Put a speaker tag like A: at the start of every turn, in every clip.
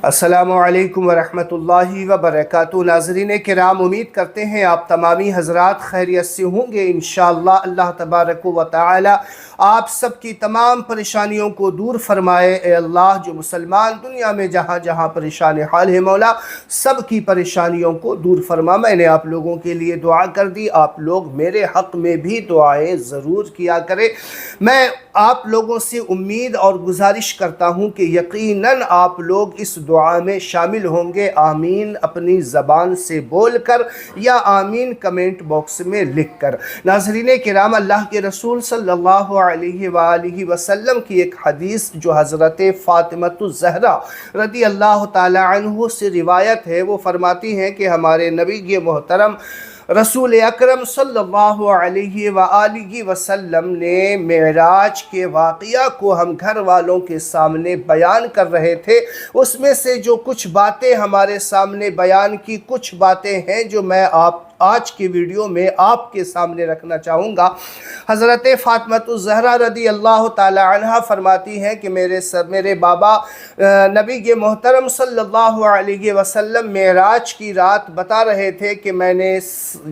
A: السلام علیکم ورحمۃ اللہ وبرکاتہ۔ ناظرین کرام، امید کرتے ہیں آپ تمامی حضرات خیریت سے ہوں گے انشاءاللہ۔ اللہ تبارک و تعالی آپ سب کی تمام پریشانیوں کو دور فرمائے۔ اے اللہ، جو مسلمان دنیا میں جہاں جہاں پریشان حال ہے مولا، سب کی پریشانیوں کو دور فرما۔ میں نے آپ لوگوں کے لیے دعا کر دی، آپ لوگ میرے حق میں بھی دعائیں ضرور کیا کریں۔ میں آپ لوگوں سے امید اور گزارش کرتا ہوں کہ یقیناً آپ لوگ اس دعا میں شامل ہوں گے۔ آمین اپنی زبان سے بول کر یا آمین کمنٹ باکس میں لکھ کر۔ ناظرین کرام، اللہ کے رسول صلی اللہ علیہ وآلہ وسلم کی ایک حدیث جو حضرت فاطمہ الزہرا رضی اللہ تعالی عنہ سے روایت ہے، وہ فرماتی ہیں کہ ہمارے نبی محترم رسول اکرم صلی اللہ علیہ وآلہ وسلم نے معراج کے واقعہ کو ہم گھر والوں کے سامنے بیان کر رہے تھے۔ اس میں سے جو کچھ باتیں ہمارے سامنے بیان کی، کچھ باتیں ہیں جو میں آج کی ویڈیو میں آپ کے سامنے رکھنا چاہوں گا۔ حضرت فاطمہ الزہرا رضی اللہ تعالی عنہ فرماتی ہیں کہ میرے بابا نبی محترم صلی اللہ علیہ وسلم معراج کی رات بتا رہے تھے کہ میں نے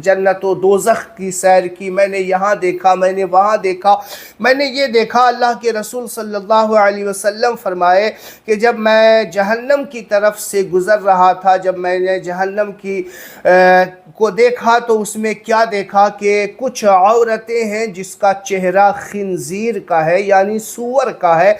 A: جنت و دوزخ کی سیر کی، میں نے یہاں دیکھا، میں نے وہاں دیکھا، میں نے یہ دیکھا۔ اللہ کے رسول صلی اللہ علیہ وسلم فرمائے کہ جب میں جہنم کی طرف سے گزر رہا تھا، جب میں نے جہنم کو دیکھا تو اس میں کیا دیکھا کہ کچھ عورتیں ہیں جس کا چہرہ خنزیر کا ہے، یعنی سور کا ہے،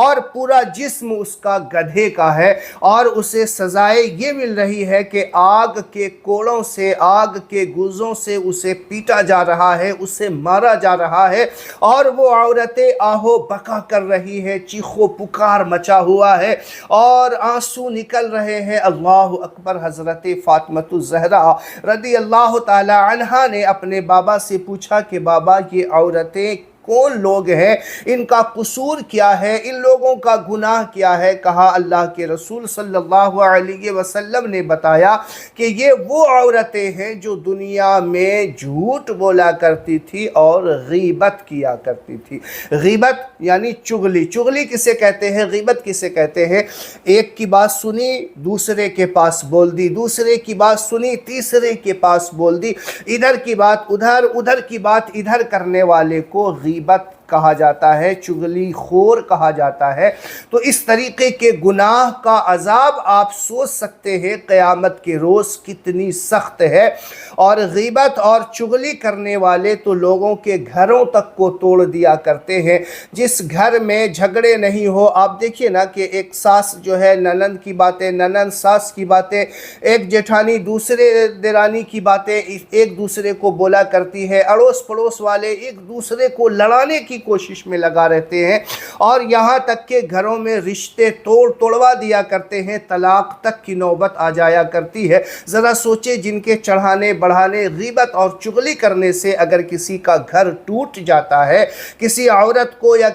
A: اور پورا جسم اس کا گدھے کا ہے، اور اسے سزائے یہ مل رہی ہے کہ آگ کے کوڑوں سے، آگ کے گوزوں سے اسے پیٹا جا رہا ہے، اسے مارا جا رہا ہے، اور وہ عورتیں آہو بکا کر رہی ہیں، چیخو پکار مچا ہوا ہے اور آنسو نکل رہے ہیں۔ اللہ اکبر۔ حضرت فاطمہ الزہرا رضی اللہ تعالی عنہ نے اپنے بابا سے پوچھا کہ بابا، یہ عورتیں کون لوگ ہیں؟ ان کا قصور کیا ہے؟ ان لوگوں کا گناہ کیا ہے؟ کہا اللہ کے رسول صلی اللہ علیہ وسلم نے بتایا کہ یہ وہ عورتیں ہیں جو دنیا میں جھوٹ بولا کرتی تھی اور غیبت کیا کرتی تھی۔ غیبت یعنی چغلی۔ چغلی کسے کہتے ہیں؟ غیبت کسے کہتے ہیں؟ ایک کی بات سنی، دوسرے کے پاس بول دی، دوسرے کی بات سنی، تیسرے کے پاس بول دی، ادھر کی بات ادھر، ادھر کی بات ادھر کرنے والے کو غیبت کہا جاتا ہے، چغلی خور کہا جاتا ہے۔ تو اس طریقے کے گناہ کا عذاب آپ سوچ سکتے ہیں قیامت کے روز کتنی سخت ہے۔ اور غیبت اور چغلی کرنے والے تو لوگوں کے گھروں تک کو توڑ دیا کرتے ہیں۔ جس گھر میں جھگڑے نہیں ہو، آپ دیکھیے نا کہ ایک ساس جو ہے ننند کی باتیں، ننند ساس کی باتیں، ایک جیٹھانی دوسرے دیرانی کی باتیں ایک دوسرے کو بولا کرتی ہے، اڑوس پڑوس والے ایک دوسرے کو لڑانے کی کوشش میں لگا رہتے ہیں، اور یہاں تک کہ گھروں میں رشتے توڑوا دیا کرتے ہیں، طلاق تک کی نوبت آ جایا کرتی ہے۔ ذرا سوچے، جن کے چڑھانے بڑھانے، غیبت اور چغلی کرنے سے اگر کسی کا گھر ٹوٹ جاتا ہے، کسی عورت کو یا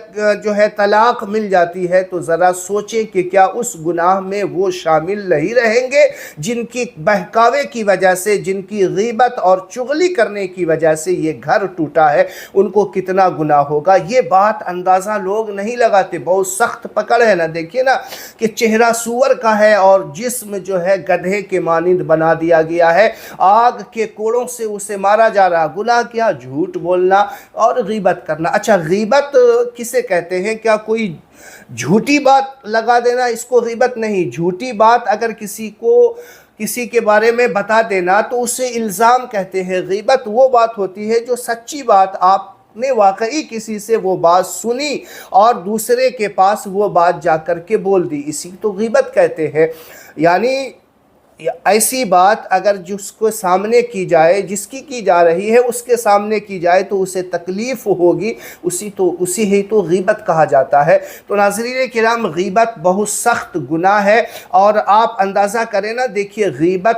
A: جو ہے طلاق مل جاتی ہے، تو ذرا سوچیں کہ کیا اس گناہ میں وہ شامل نہیں رہیں گے جن کی بہکاوے کی وجہ سے، جن کی غیبت اور چغلی کرنے کی وجہ سے یہ گھر ٹوٹا ہے؟ ان کو کتنا گناہ ہوگا؟ یہ بات اندازہ لوگ نہیں لگاتے۔ بہت سخت پکڑ ہے نا۔ دیکھیے نا کہ چہرہ سور کا ہے اور جسم جو ہے گدھے کے مانند بنا دیا گیا ہے، آگ کے کوڑوں سے اسے مارا جا رہا۔ گناہ کیا؟ جھوٹ بولنا اور غیبت کرنا۔ اچھا، غیبت کسے کہتے ہیں؟ کیا کوئی جھوٹی بات لگا دینا اس کو غیبت نہیں؟ جھوٹی بات اگر کسی کے بارے میں بتا دینا تو اسے الزام کہتے ہیں۔ غیبت وہ بات ہوتی ہے جو سچی بات، آپ نے واقعی کسی سے وہ بات سنی اور دوسرے کے پاس وہ بات جا کر کے بول دی، اسی تو غیبت کہتے ہیں۔ یعنی ایسی بات اگر جس کو سامنے کی جائے، جس کی جا رہی ہے اس کے سامنے کی جائے تو اسے تکلیف ہوگی، اسی ہی تو غیبت کہا جاتا ہے۔ تو ناظرین کرام، غیبت بہت سخت گناہ ہے، اور آپ اندازہ کریں نا، دیکھیے غیبت